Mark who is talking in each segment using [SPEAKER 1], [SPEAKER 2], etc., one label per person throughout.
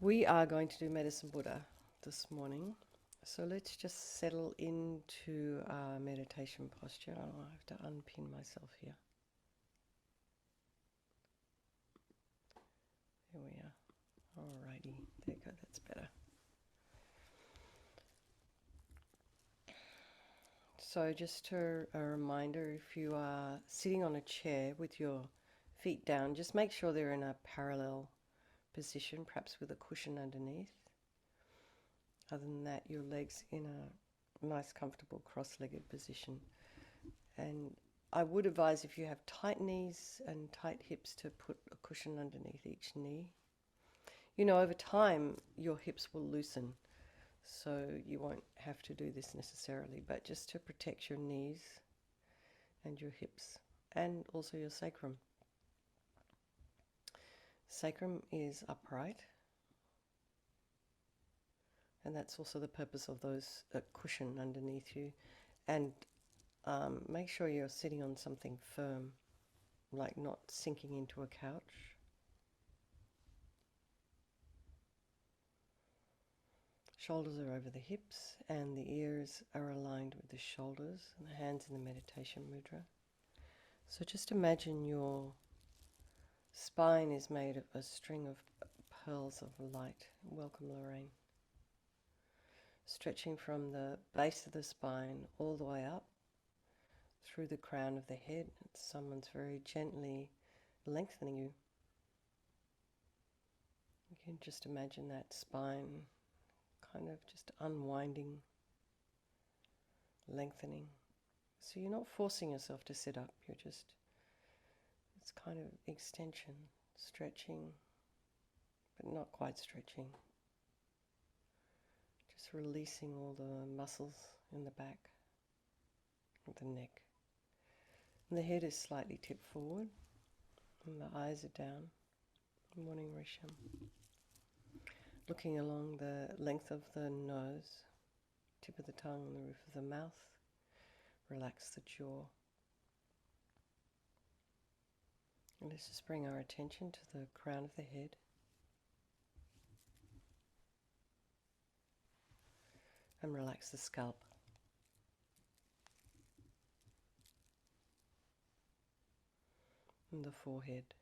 [SPEAKER 1] We are going to do Medicine Buddha this morning. So let's just settle into our meditation posture. I have to unpin myself here. Here we are. Alrighty, there you go, that's better. So just a reminder, if you are sitting on a chair with your feet down, just make sure they're in a parallel position, perhaps with a cushion underneath. Other than that, your legs in a nice, comfortable, cross-legged position. And I would advise, if you have tight knees and tight hips, to put a cushion underneath each knee. You know, over time, your hips will loosen, so you won't have to do this necessarily, but just to protect your knees and your hips, and also your sacrum. Sacrum is upright, and that's also the purpose of those cushion underneath you. And make sure you're sitting on something firm, like not sinking into a couch. Shoulders are over the hips, and the ears are aligned with the shoulders, and the hands in the Meditation Mudra. So just imagine your spine is made of a string of pearls of light. Welcome, Lorraine. Stretching from the base of the spine all the way up through the crown of the head. Someone's very gently lengthening you. You can just imagine that spine kind of just unwinding, lengthening. So you're not forcing yourself to sit up, it's kind of extension, stretching, but not quite stretching. Just releasing all the muscles in the back of the neck. And the head is slightly tipped forward, and the eyes are down. Good morning, Risham. Looking along the length of the nose, tip of the tongue, and the roof of the mouth. Relax the jaw. And let's just bring our attention to the crown of the head. And relax the scalp. And the forehead.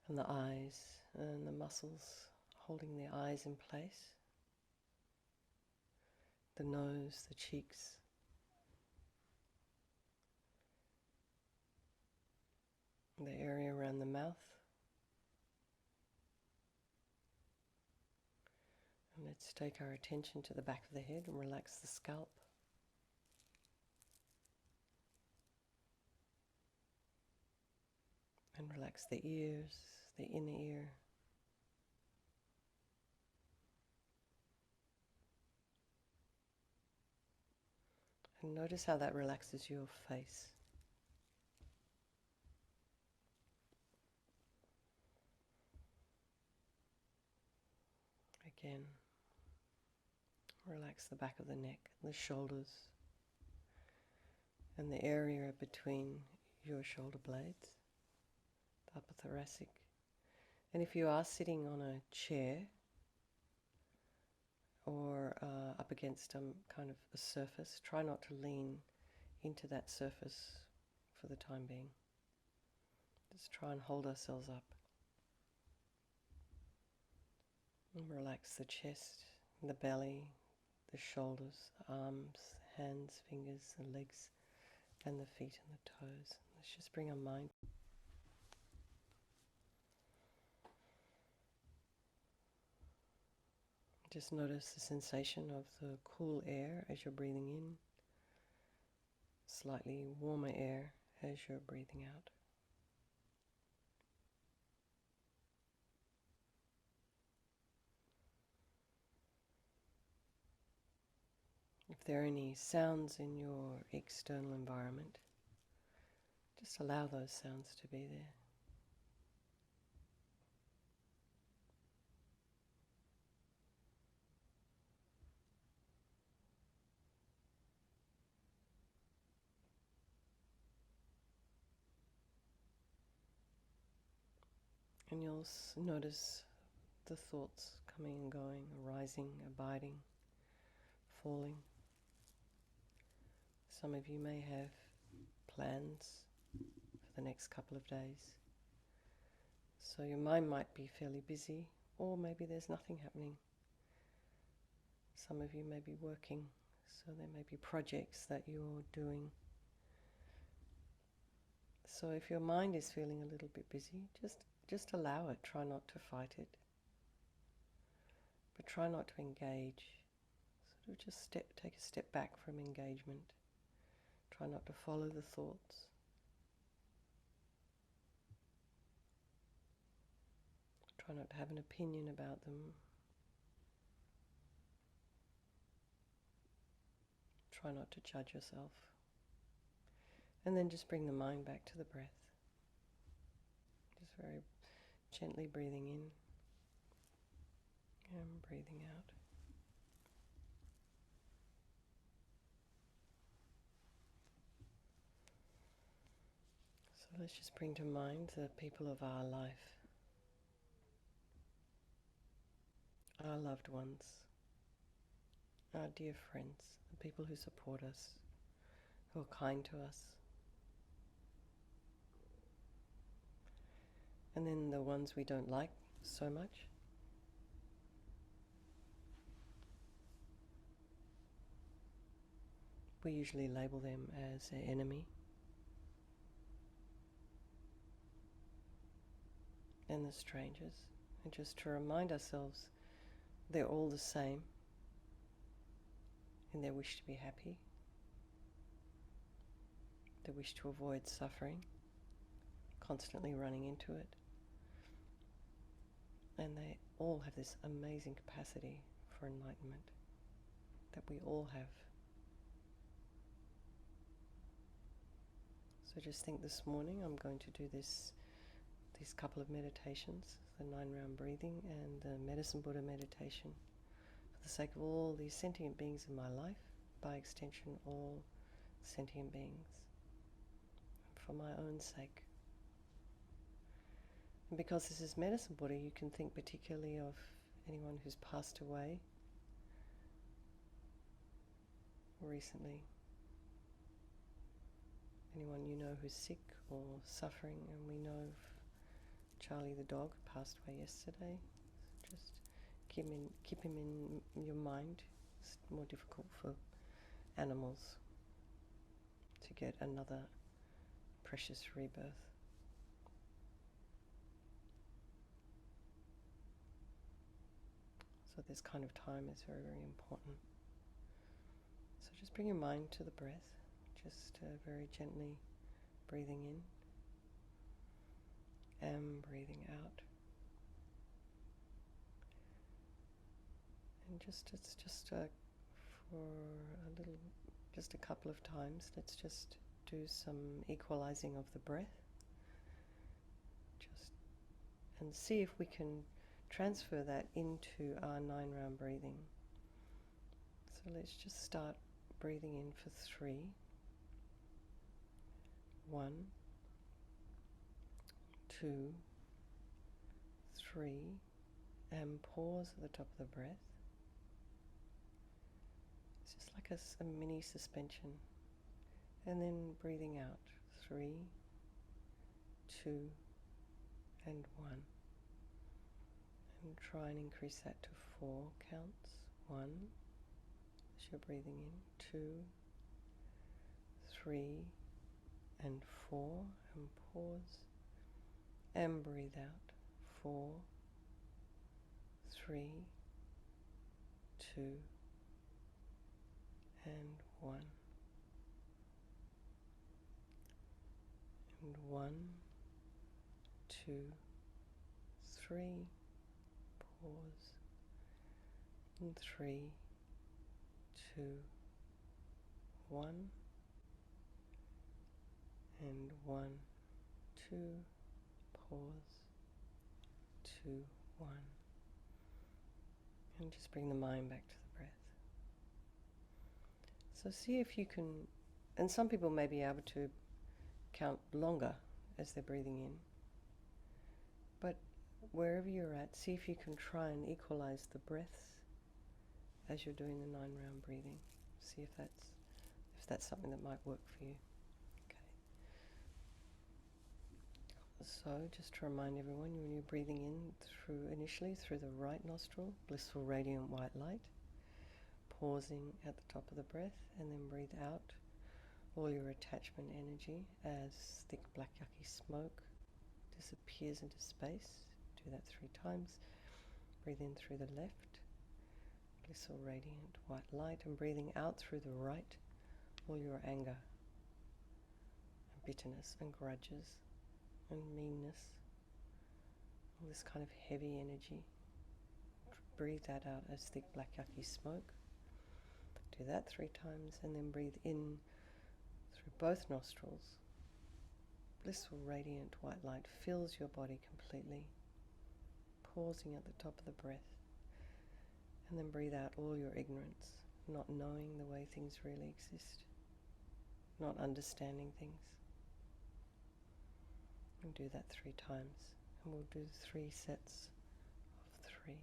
[SPEAKER 1] And the eyes, and the muscles holding the eyes in place. The nose, the cheeks. The area around the mouth. And let's take our attention to the back of the head and relax the scalp. And relax the ears, the inner ear. And notice how that relaxes your face. Again, relax the back of the neck, the shoulders, and the area between your shoulder blades, the upper thoracic. And if you are sitting on a chair or up against some kind of a surface, try not to lean into that surface for the time being. Just try and hold ourselves up. And relax the chest, the belly, the shoulders, the arms, hands, fingers, the legs, and the feet and the toes. Let's just bring our mind. Just notice the sensation of the cool air as you're breathing in, slightly warmer air as you're breathing out. If there are any sounds in your external environment, just allow those sounds to be there. And you'll notice the thoughts coming and going, arising, abiding, falling. Some of you may have plans for the next couple of days. So your mind might be fairly busy, or maybe there's nothing happening. Some of you may be working, so there may be projects that you're doing. So if your mind is feeling a little bit busy, just allow it. Try not to fight it. But try not to engage. Sort of just take a step back from engagement. Try not to follow the thoughts. Try not to have an opinion about them. Try not to judge yourself. And then just bring the mind back to the breath. Just very gently breathing in and breathing out. So let's just bring to mind the people of our life, our loved ones, our dear friends, the people who support us, who are kind to us. And then the ones we don't like so much. We usually label them as an enemy. And the strangers. And just to remind ourselves they're all the same in their wish to be happy, their wish to avoid suffering, constantly running into it. And they all have this amazing capacity for enlightenment that we all have. So just think this morning I'm going to do these couple of meditations, the 9-round breathing and the Medicine Buddha meditation, for the sake of all these sentient beings in my life, by extension all sentient beings, for my own sake. And because this is Medicine Buddha, you can think particularly of anyone who's passed away recently, anyone you know who's sick or suffering. And we know of Charlie the dog, passed away yesterday. So just keep him in your mind. It's more difficult for animals to get another precious rebirth. So this kind of time is very, very important. So just bring your mind to the breath, just very gently breathing in and breathing out. And it's just for just a couple of times, let's just do some equalizing of the breath. And see if we can transfer that into our 9-round breathing. So let's just start breathing in for 3. 1, 2, 3, and pause at the top of the breath. It's just like a mini suspension. And then breathing out, 3, 2, and 1. And try and increase that to 4 counts. 1, as you're breathing in, 2, 3, and 4, and pause, and breathe out, 4, 3, 2, and 1. And 1, 2, 3, pause, and 3, 2, 1, and 1, 2, pause, 2, 1, and just bring the mind back to the breath. So see if you can, and some people may be able to count longer as they're breathing in, but wherever you're at, see if you can try and equalize the breaths as you're doing the 9-round breathing. See if that's something that might work for you. Okay. So just to remind everyone, when you're breathing in initially through the right nostril, blissful radiant white light, pausing at the top of the breath, and then breathe out all your attachment energy as thick black yucky smoke disappears into space. Do that 3 times. Breathe in through the left, blissful radiant white light, and breathing out through the right, all your anger and bitterness and grudges and meanness, all this kind of heavy energy. Breathe that out as thick black yucky smoke. Do that 3 times, and then breathe in through both nostrils. Blissful radiant white light fills your body completely, pausing at the top of the breath, and then breathe out all your ignorance, not knowing the way things really exist, not understanding things. And do that 3 times, and we'll do 3 sets of 3.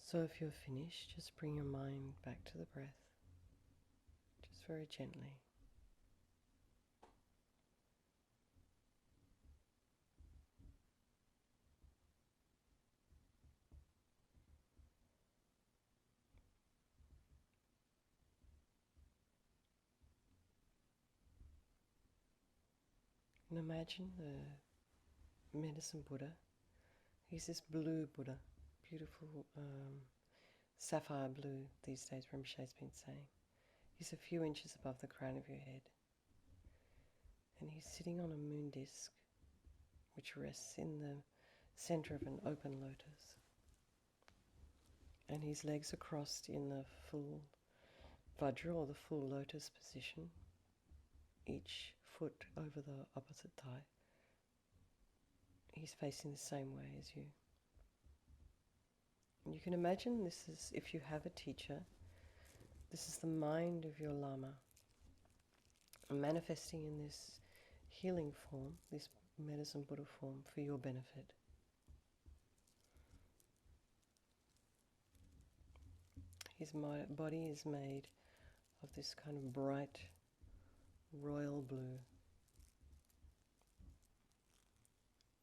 [SPEAKER 1] So if you're finished, just bring your mind back to the breath, just very gently. And imagine the medicine Buddha. He's this blue Buddha, beautiful sapphire blue these days, Rinpoche's been saying. He's a few inches above the crown of your head. And he's sitting on a moon disk, which rests in the center of an open lotus. And his legs are crossed in the full Vajra, or the full lotus position, each foot over the opposite thigh. He's facing the same way as you. And you can imagine this is, if you have a teacher, this is the mind of your Lama, manifesting in this healing form, this medicine Buddha form, for your benefit. His body is made of this kind of bright royal blue,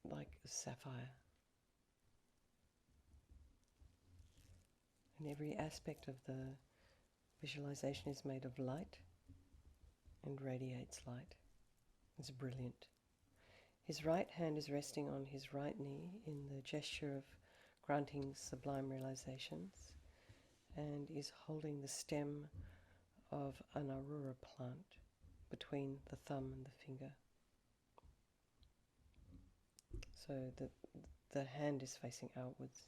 [SPEAKER 1] like a sapphire. And every aspect of the visualization is made of light and radiates light. It's brilliant. His right hand is resting on his right knee in the gesture of granting sublime realizations, and is holding the stem of an arura plant between the thumb and the finger. So the hand is facing outwards.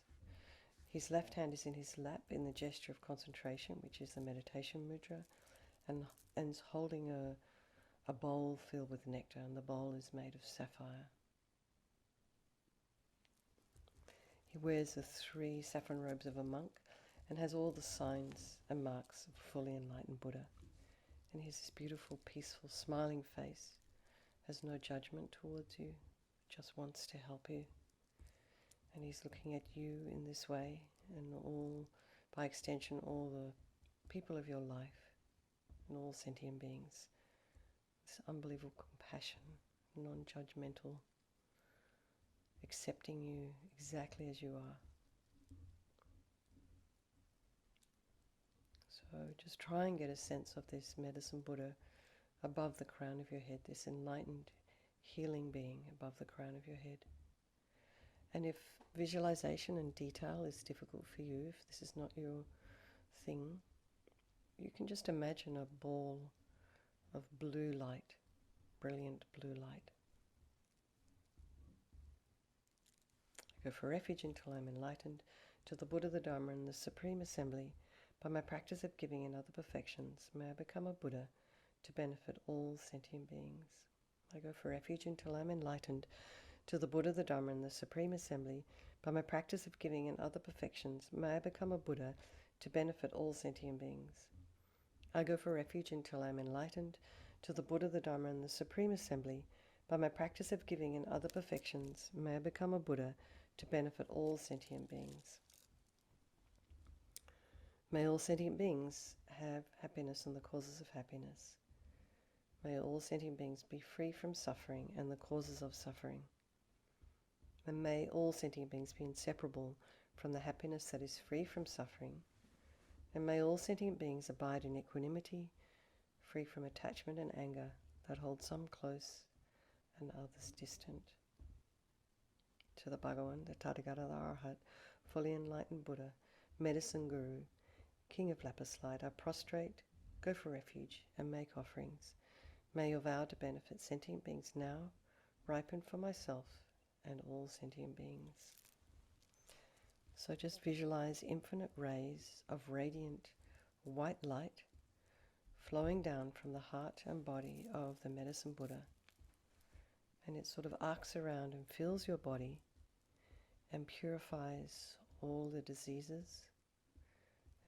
[SPEAKER 1] His left hand is in his lap in the gesture of concentration, which is the Meditation Mudra, and is holding a bowl filled with nectar, and the bowl is made of sapphire. He wears the 3 saffron robes of a monk and has all the signs and marks of a fully enlightened Buddha. And he has this beautiful, peaceful, smiling face, has no judgment towards you, just wants to help you. And he's looking at you in this way, and all, by extension, all the people of your life and all sentient beings. This unbelievable compassion, non-judgmental, accepting you exactly as you are. So just try and get a sense of this medicine Buddha above the crown of your head, this enlightened, healing being above the crown of your head. And if visualization and detail is difficult for you, if this is not your thing, you can just imagine a ball of blue light, brilliant blue light. I go for refuge until I'm enlightened, to the Buddha, the Dharma, and the Supreme Assembly. By my practice of giving and other perfections, may I become a Buddha to benefit all sentient beings. I go for refuge until I'm enlightened, to the Buddha, the Dharma, and the Supreme Assembly. By my practice of giving and other perfections, may I become a Buddha to benefit all sentient beings. I go for refuge until I am enlightened, to the Buddha, the Dharma, and the Supreme Assembly. By my practice of giving and other perfections, may I become a Buddha to benefit all sentient beings. May all sentient beings have happiness and the causes of happiness. May all sentient beings be free from suffering and the causes of suffering. And may all sentient beings be inseparable from the happiness that is free from suffering. And may all sentient beings abide in equanimity, free from attachment and anger that hold some close and others distant. To the Bhagavan, the Tathagata, the Arhat, fully enlightened Buddha, medicine Guru, King of Lapis Light, I prostrate, go for refuge, and make offerings. May your vow to benefit sentient beings now ripen for myself and all sentient beings. So just visualize infinite rays of radiant white light flowing down from the heart and body of the medicine Buddha. And it sort of arcs around and fills your body and purifies all the diseases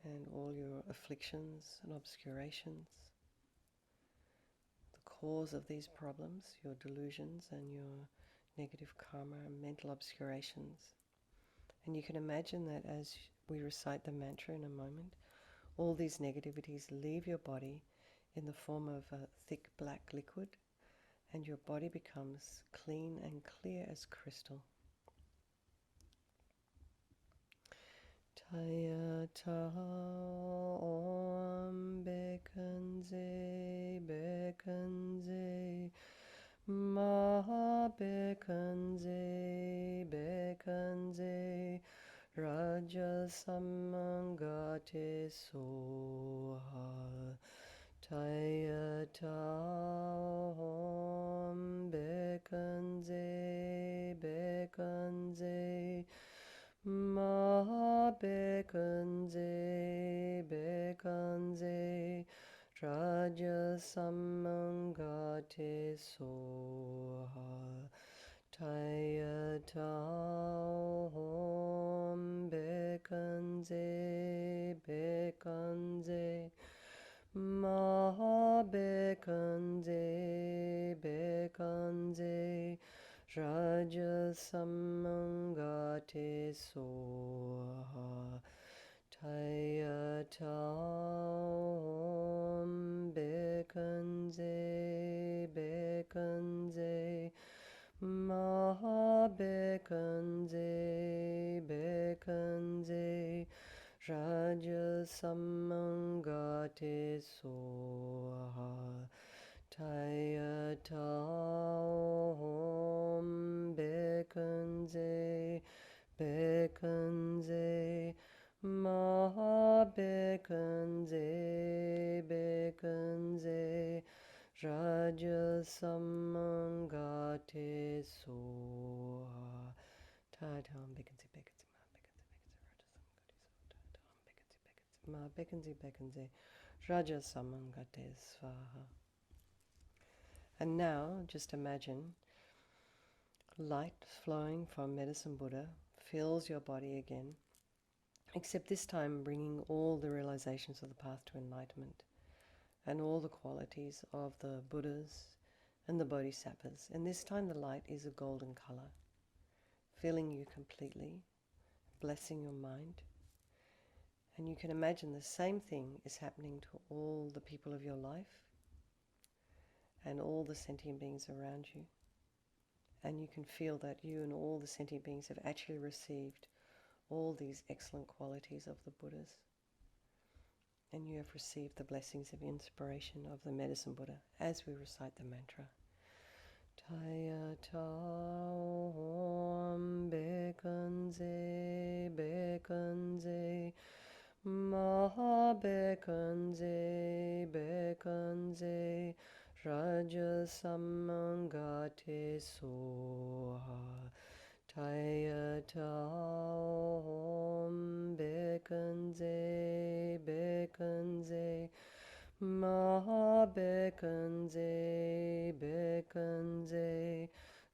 [SPEAKER 1] and all your afflictions and obscurations, the cause of these problems, your delusions and your negative karma and mental obscurations. And you can imagine that as we recite the mantra in a moment, all these negativities leave your body in the form of a thick black liquid, and your body becomes clean and clear as crystal. Tayata Om Bekanze Bekanze Maha Bekanze Bekanze Raja Samangate Soha Tayata Om Bekanze Bekanze Maha Bekanze Bekanze Raja Samangate Soha Tayata Om Bekanze Bekanze Maha Bekanze Bekanze Raja Samangate Soha Tayata Om Bekanze Bekanze Maha Bekanze Bekanze Raja Samangate Soha Tayata Om Bekanze Bekanze Maha Bekanze Bekanze Raja Samangate Soha Tayata Om Bekanze Bekanze Maha Bekanze Bekanze Raja Samangate Swaha. And now just imagine light flowing from Medicine Buddha fills your body again, except this time bringing all the realizations of the path to enlightenment and all the qualities of the Buddhas and the Bodhisattvas. And this time the light is a golden color, filling you completely, blessing your mind. And you can imagine the same thing is happening to all the people of your life and all the sentient beings around you. And you can feel that you and all the sentient beings have actually received all these excellent qualities of the Buddhas. And you have received the blessings of inspiration of the Medicine Buddha as we recite the mantra. Tayata Om Bekanze Bekanze Maha Bekanze Bekanze Raja Samangate Soha Tayata Om Bekanze Bekanze Maha Bekanze Bekanze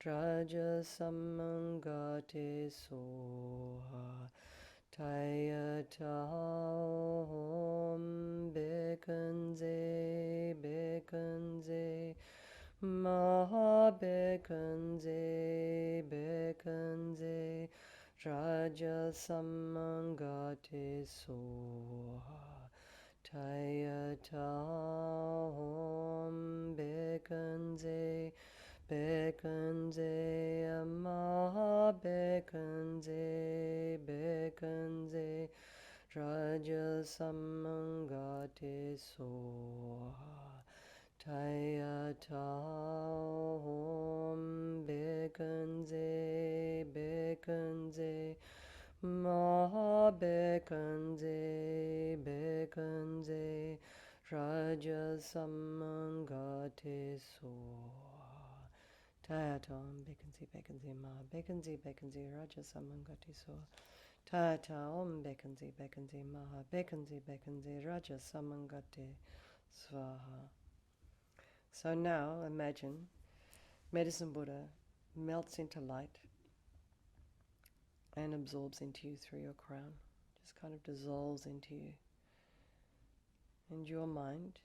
[SPEAKER 1] Raja Samangate Soha Tayata Om Bekanze Bekanze Maha Bekanze Bekanze Raja Samangate Soha Tayata Om Bekanze Bekanze Maha Bekanze Bekanze Raja Samangate Soha Tayata Om Bekanze Bekanze Maha Bekanze Bekanze Raja Samangate Soha Tayata Om Bekanze Bekanze Maha Bekanze Bekanze Raja Samangate Soha Tayata Om Bekanze Bekanze Maha Bekanze Bekanze Raja Samangate Swaha. So now imagine Medicine Buddha melts into light and absorbs into you through your crown, just kind of dissolves into you. And your mind,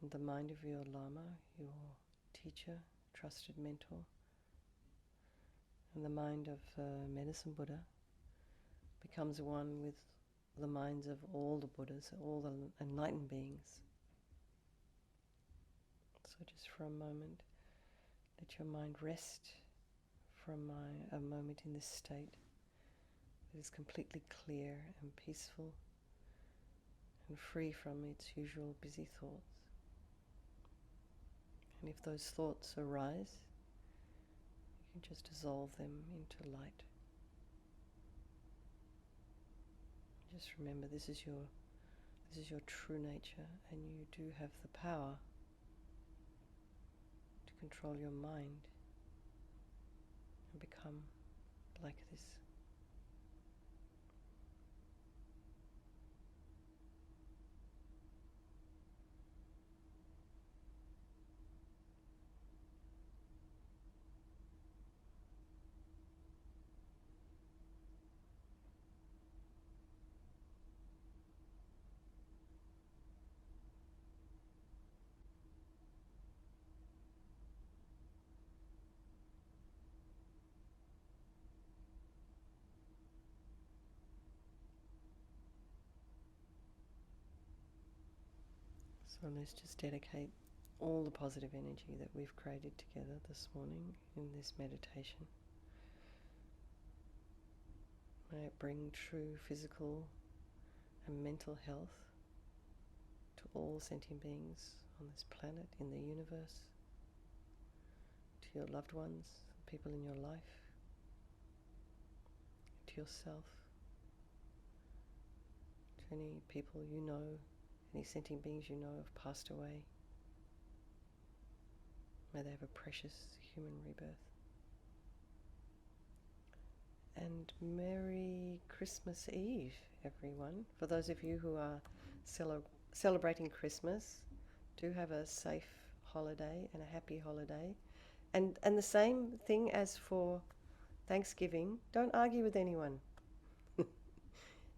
[SPEAKER 1] and the mind of your Lama, your teacher, trusted mentor, and the mind of Medicine Buddha becomes one with the minds of all the Buddhas, all the enlightened beings. So just for a moment, let your mind rest for a moment in this state that is completely clear and peaceful and free from its usual busy thoughts. And if those thoughts arise, you can just dissolve them into light. Just remember, this is your true nature, and you do have the power to control your mind and become like this. So let's just dedicate all the positive energy that we've created together this morning in this meditation. May it bring true physical and mental health to all sentient beings on this planet, in the universe, to your loved ones, people in your life, to yourself, to any people you know, any sentient beings you know have passed away. May they have a precious human rebirth. And Merry Christmas Eve, everyone. For those of you who are celebrating Christmas, do have a safe holiday and a happy holiday. And the same thing as for Thanksgiving, don't argue with anyone.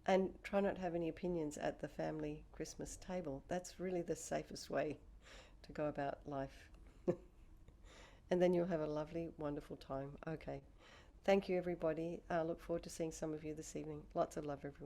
[SPEAKER 1] And try not to have any opinions at the family Christmas table. That's really the safest way to go about life. And then you'll have a lovely, wonderful time. Okay. Thank you, everybody. I look forward to seeing some of you this evening. Lots of love, everyone.